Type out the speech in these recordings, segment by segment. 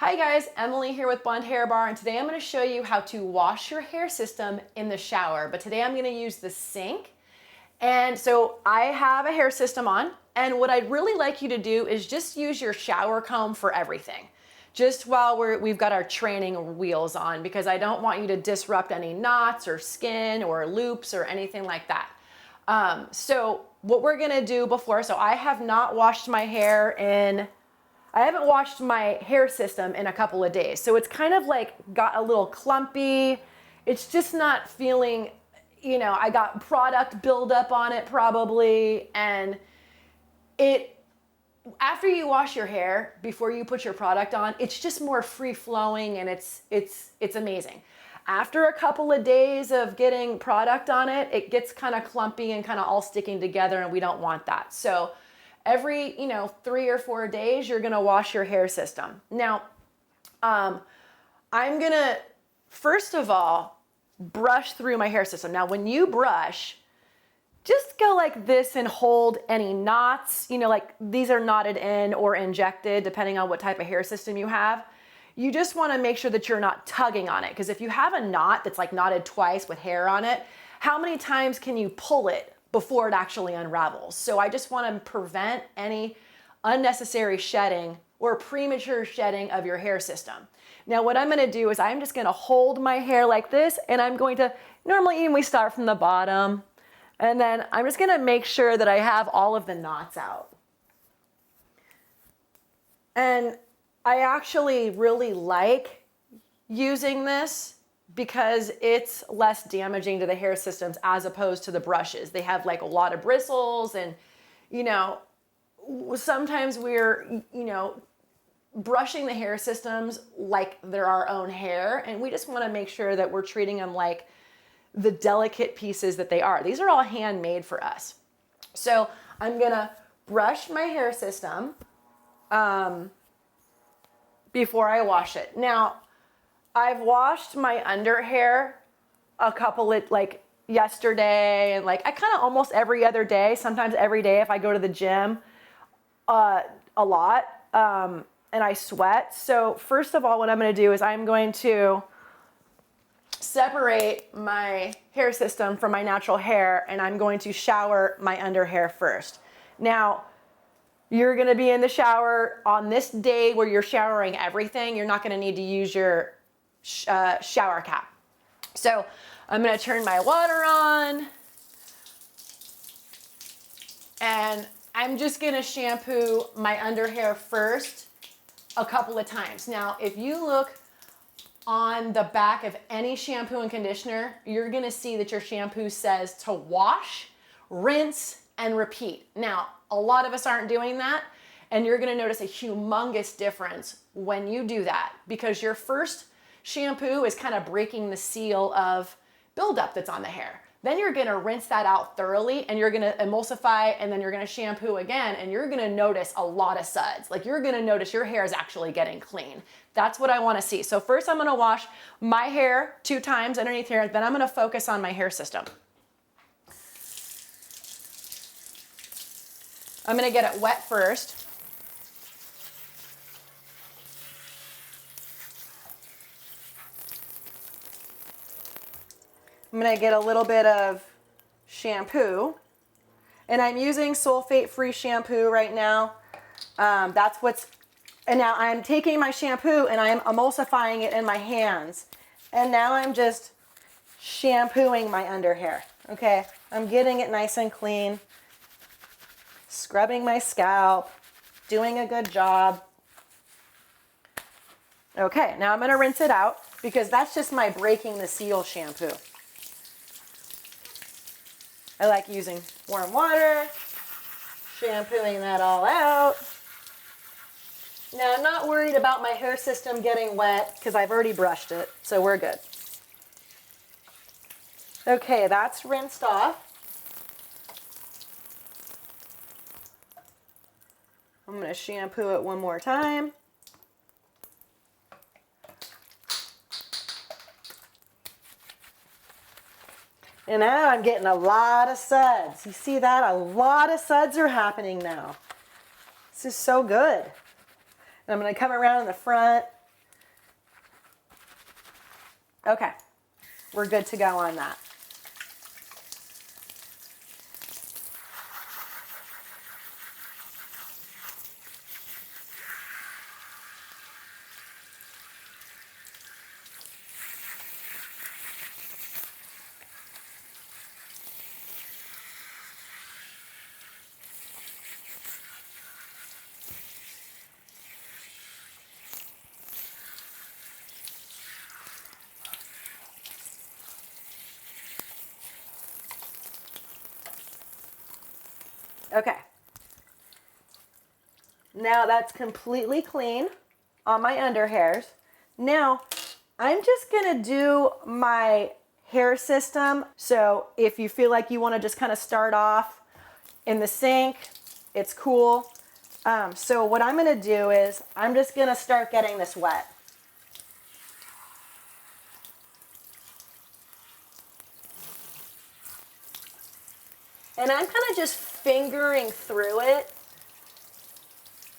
Hi guys, Emily here with Blonde Hair Bar, and today I'm going to show you how to wash your hair system in the shower. But today I'm going to use the sink. And so I have a hair system on, and what I'd really like you to do is just use your shower comb for everything. Just while we've got our training wheels on, because I don't want you to disrupt any knots or skin or loops or anything like that. So what we're going to do before, so I have not washed my hair I haven't washed my hair system in a couple of days. So it's kind of like got a little clumpy. It's just not feeling, I got product buildup on it probably. And after you wash your hair, before you put your product on, it's just more free flowing and it's amazing. After a couple of days of getting product on it, it gets kind of clumpy and kind of all sticking together, and we don't want that. So every 3 or 4 days, you're gonna wash your hair system. Now, I'm gonna, first of all, brush through my hair system. Now, when you brush, just go like this and hold any knots, like these are knotted in or injected, depending on what type of hair system you have. You just wanna make sure that you're not tugging on it, because if you have a knot that's like knotted twice with hair on it, how many times can you pull it before it actually unravels? So I just want to prevent any unnecessary shedding or premature shedding of your hair system. Now what I'm going to do is I'm just going to hold my hair like this, and I'm going to, normally we start from the bottom, and then I'm just going to make sure that I have all of the knots out. And I actually really like using this because it's less damaging to the hair systems as opposed to the brushes. They have like a lot of bristles, and sometimes we're brushing the hair systems like they're our own hair, and we just want to make sure that we're treating them like the delicate pieces that they are. These are all handmade for us. So I'm gonna brush my hair system before I wash it. Now, I've washed my under hair a couple of, yesterday, and I kind of almost every other day, sometimes every day if I go to the gym a lot, and I sweat. So first of all, what I'm going to do is I'm going to separate my hair system from my natural hair, and I'm going to shower my under hair first. Now, you're going to be in the shower on this day where you're showering everything. You're not going to need to use your shower cap. So I'm going to turn my water on, and I'm just going to shampoo my under hair first a couple of times. Now, if you look on the back of any shampoo and conditioner, you're going to see that your shampoo says to wash, rinse, and repeat. Now, a lot of us aren't doing that, and you're going to notice a humongous difference when you do that, because your first shampoo is kind of breaking the seal of buildup that's on the hair. Then you're gonna rinse that out thoroughly, and you're gonna emulsify, and then you're gonna shampoo again, and you're gonna notice a lot of suds. You're gonna notice your hair is actually getting clean. That's what I wanna see. So first I'm gonna wash my hair 2 times underneath here, then I'm gonna focus on my hair system. I'm gonna get it wet first. I'm gonna get a little bit of shampoo, and I'm using sulfate-free shampoo right now. And now I'm taking my shampoo and I'm emulsifying it in my hands. And now I'm just shampooing my under hair, okay? I'm getting it nice and clean, scrubbing my scalp, doing a good job. Okay, now I'm gonna rinse it out, because that's just my breaking the seal shampoo. I like using warm water, shampooing that all out. Now, I'm not worried about my hair system getting wet because I've already brushed it, so we're good. Okay, that's rinsed off. I'm going to shampoo it one more time. And now I'm getting a lot of suds. You see that? A lot of suds are happening now. This is so good. And I'm going to come around in the front Okay, we're good to go on that. Okay. Now that's completely clean on my under hairs. Now I'm just gonna do my hair system. So if you feel like you wanna just kind of start off in the sink, it's cool. So what I'm gonna do is I'm just gonna start getting this wet. And I'm kind of just fingering through it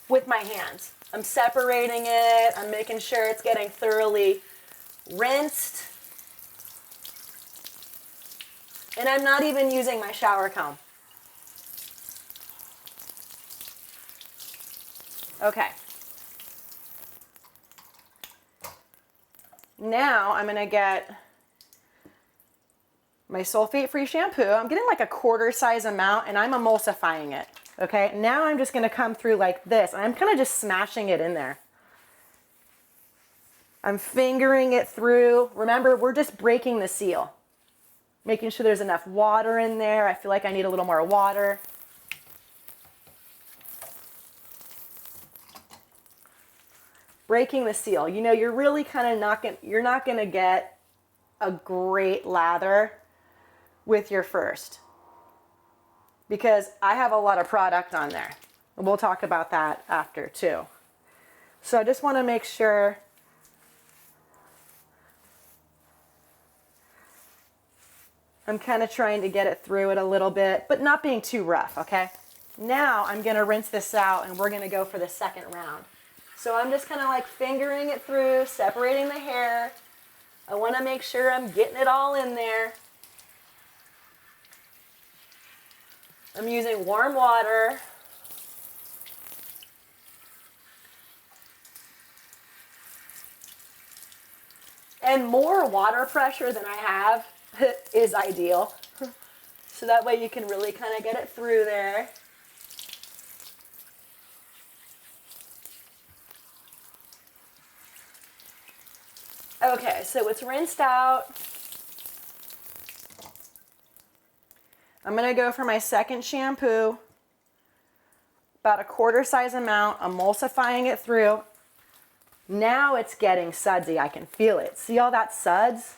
with my hands. I'm separating it. I'm making sure it's getting thoroughly rinsed. And I'm not even using my shower comb. Okay. Now I'm gonna get my sulfate-free shampoo. I'm getting like a quarter size amount and I'm emulsifying it. Okay, now I'm just gonna come through like this. I'm kind of just smashing it in there. I'm fingering it through. Remember, we're just breaking the seal. Making sure there's enough water in there. I feel like I need a little more water. Breaking the seal. You know, you're really kind of you're not gonna get a great lather with your first, because I have a lot of product on there. We'll talk about that after too. So I just want to make sure I'm kind of trying to get it through it a little bit, but not being too rough, okay? Now I'm going to rinse this out and we're going to go for the second round. So I'm just kind of like fingering it through, separating the hair. I want to make sure I'm getting it all in there. I'm using warm water. And more water pressure than I have is ideal. So that way you can really kind of get it through there. Okay, so it's rinsed out. I'm going to go for my second shampoo, about a quarter size amount, emulsifying it through. Now it's getting sudsy. I can feel it. See all that suds?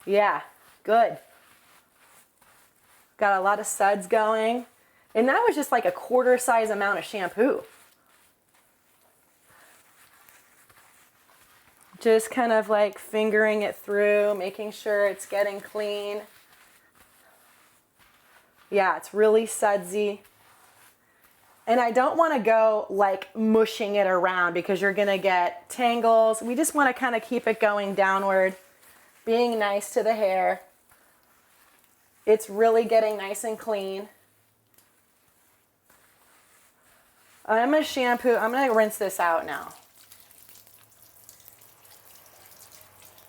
Yeah, good. Got a lot of suds going. And that was just like a quarter size amount of shampoo. Just kind of like fingering it through, making sure it's getting clean. Yeah, it's really sudsy. And I don't want to go like mushing it around because you're going to get tangles. We just want to kind of keep it going downward, being nice to the hair. It's really getting nice and clean. I'm going to rinse this out now.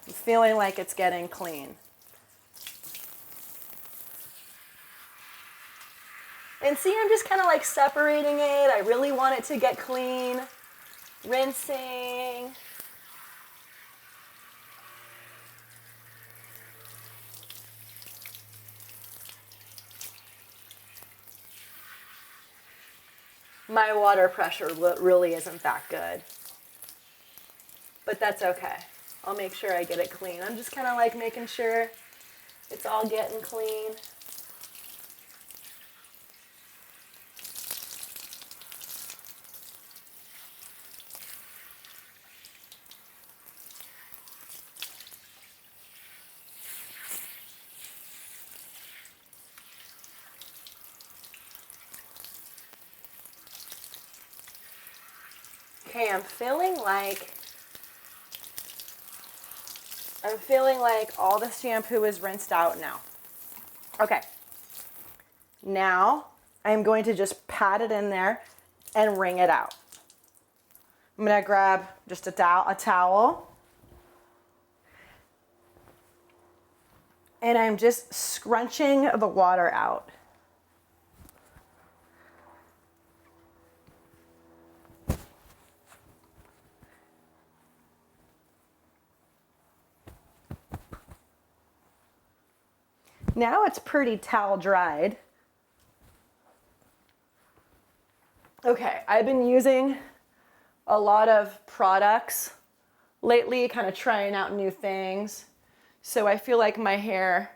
I'm feeling like it's getting clean. And see, I'm just kind of like separating it. I really want it to get clean. Rinsing. My water pressure really isn't that good. But that's okay. I'll make sure I get it clean. I'm just kind of like making sure it's all getting clean. Okay, I'm feeling like I'm feeling like all the shampoo is rinsed out now. Okay. Now I'm going to just pat it in there and wring it out. I'm going to grab just a towel. And I'm just scrunching the water out. Now it's pretty towel dried. Okay, I've been using a lot of products lately, kind of trying out new things. So I feel like my hair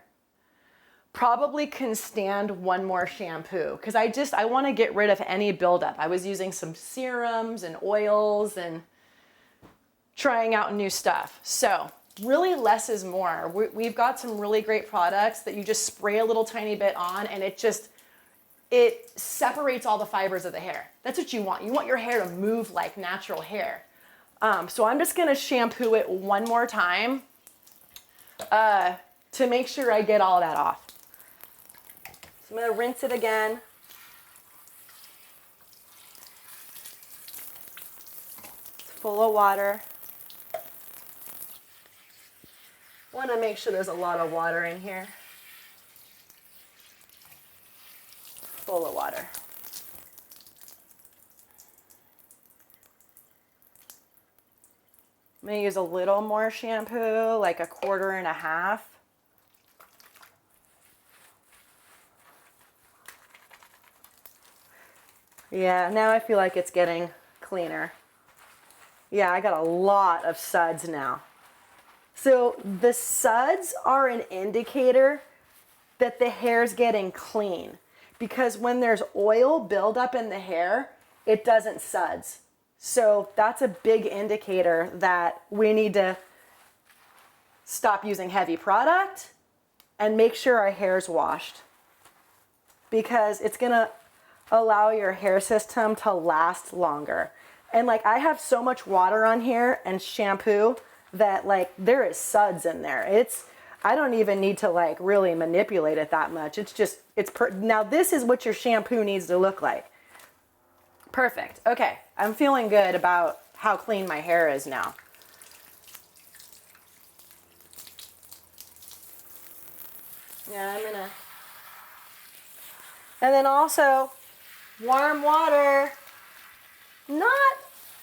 probably can stand one more shampoo because I want to get rid of any buildup. I was using some serums and oils and trying out new stuff. So really less is more. We've got some really great products that you just spray a little tiny bit on and it separates all the fibers of the hair. That's what you want. You want your hair to move like natural hair. So I'm just gonna shampoo it one more time to make sure I get all that off. So I'm gonna rinse it again. It's full of water. Want to make sure there's a lot of water in here. Full of water. I'm going to use a little more shampoo, like 1.25 cups. Yeah, now I feel like it's getting cleaner. Yeah, I got a lot of suds now. So the suds are an indicator that the hair's getting clean, because when there's oil buildup in the hair, it doesn't suds. So that's a big indicator that we need to stop using heavy product and make sure our hair's washed, because it's gonna allow your hair system to last longer. And like, I have so much water on here and shampoo that like there is suds in there. I don't even need to like really manipulate it that much. Now this is what your shampoo needs to look like. Perfect. Okay, I'm feeling good about how clean my hair is now. Yeah, and then also warm water, not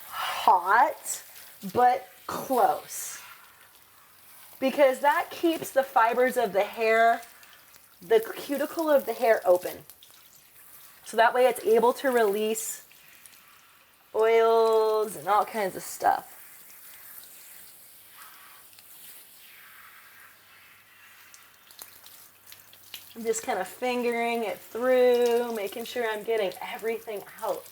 hot, but close, because that keeps the fibers of the hair, the cuticle of the hair open. So that way it's able to release oils and all kinds of stuff. I'm just kind of fingering it through, making sure I'm getting everything out.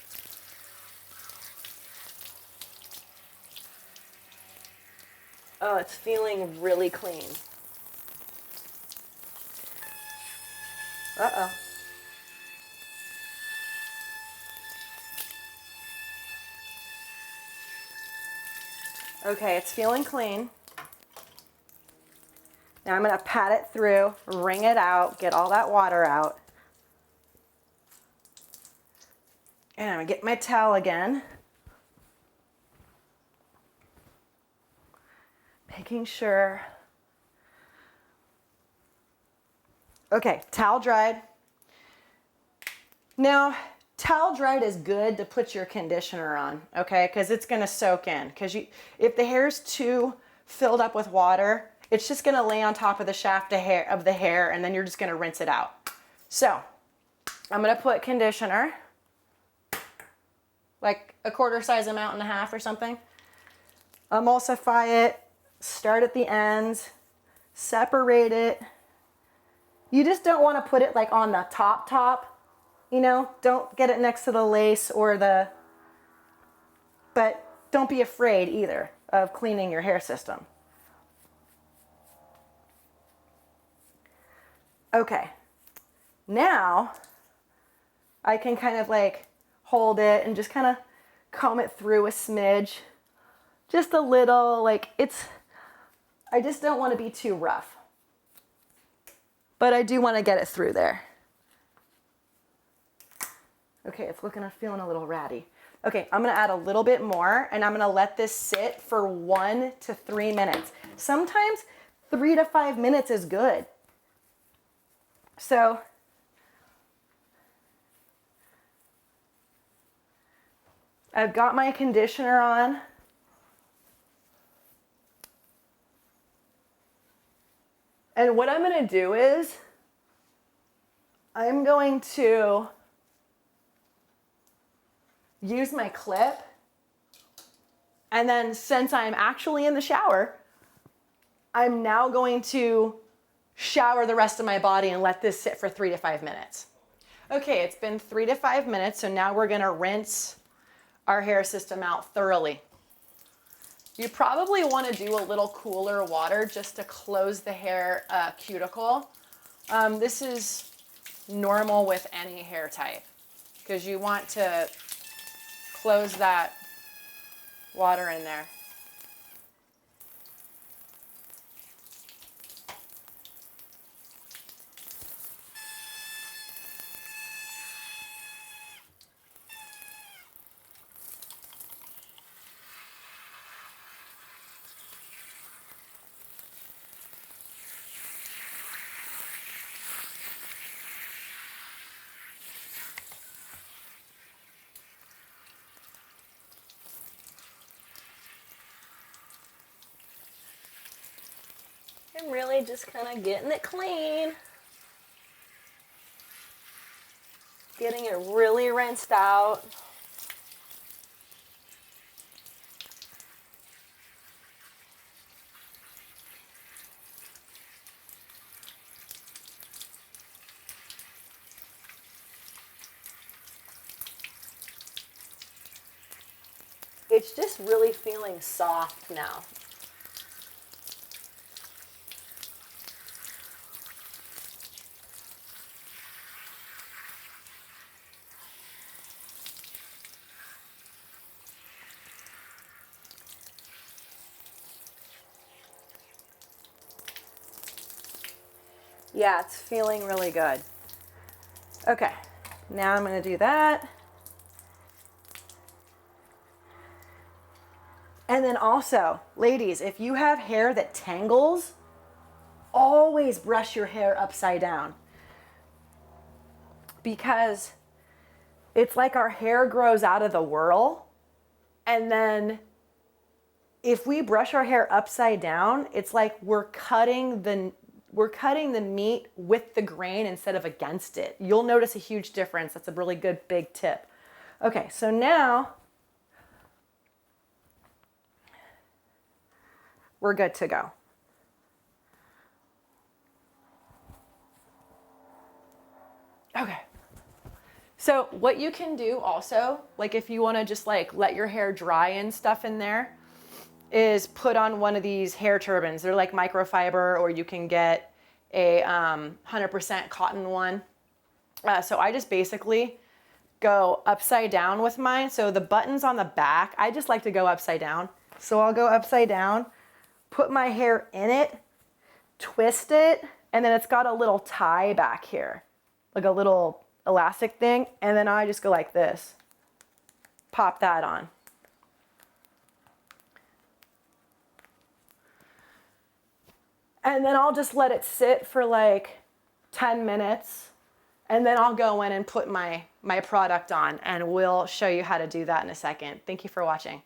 Oh, it's feeling really clean. Uh-oh. Okay, it's feeling clean. Now I'm going to pat it through, wring it out, get all that water out. And I'm going to get my towel again. Making sure. Okay, towel dried. Now, towel dried is good to put your conditioner on, okay? Because it's going to soak in. Because if the hair's too filled up with water, it's just going to lay on top of the shaft of the hair, and then you're just going to rinse it out. So, I'm going to put conditioner, like 1/4 size amount and a half or something. Emulsify it. Start at the ends, separate it. You just don't want to put it like on the top, you know, don't get it next to the lace but don't be afraid either of cleaning your hair system. Okay, now I can kind of like hold it and just kind of comb it through a smidge, just a little, like I just don't want to be too rough. But I do want to get it through there. Okay, it's feeling a little ratty. Okay, I'm gonna add a little bit more and I'm gonna let this sit for 1 to 3 minutes. Sometimes 3 to 5 minutes is good. So I've got my conditioner on. And what I'm gonna do is I'm going to use my clip, and then since I'm actually in the shower, I'm now going to shower the rest of my body and let this sit for 3 to 5 minutes. Okay, it's been 3 to 5 minutes, so now we're gonna rinse our hair system out thoroughly. You probably want to do a little cooler water just to close the hair cuticle. This is normal with any hair type because you want to close that water in there. I'm really just kind of getting it clean. Getting it really rinsed out. It's just really feeling soft now. Yeah, it's feeling really good. Okay, now I'm gonna do that. And then also, ladies, if you have hair that tangles, always brush your hair upside down. Because it's like our hair grows out of the whirl, and then if we brush our hair upside down, it's like we're cutting the meat with the grain instead of against it. You'll notice a huge difference. That's a really good big tip. Okay, so now we're good to go. Okay. So what you can do also, like if you want to just like let your hair dry and stuff in there, is put on one of these hair turbans. They're like microfiber, or you can get a 100% cotton one. So I just basically go upside down with mine. So the buttons on the back, I just like to go upside down. So I'll go upside down, put my hair in it, twist it, and then it's got a little tie back here, like a little elastic thing, and then I just go like this, pop that on. And then I'll just let it sit for like 10 minutes, and then I'll go in and put my product on, and we'll show you how to do that in a second. Thank you for watching.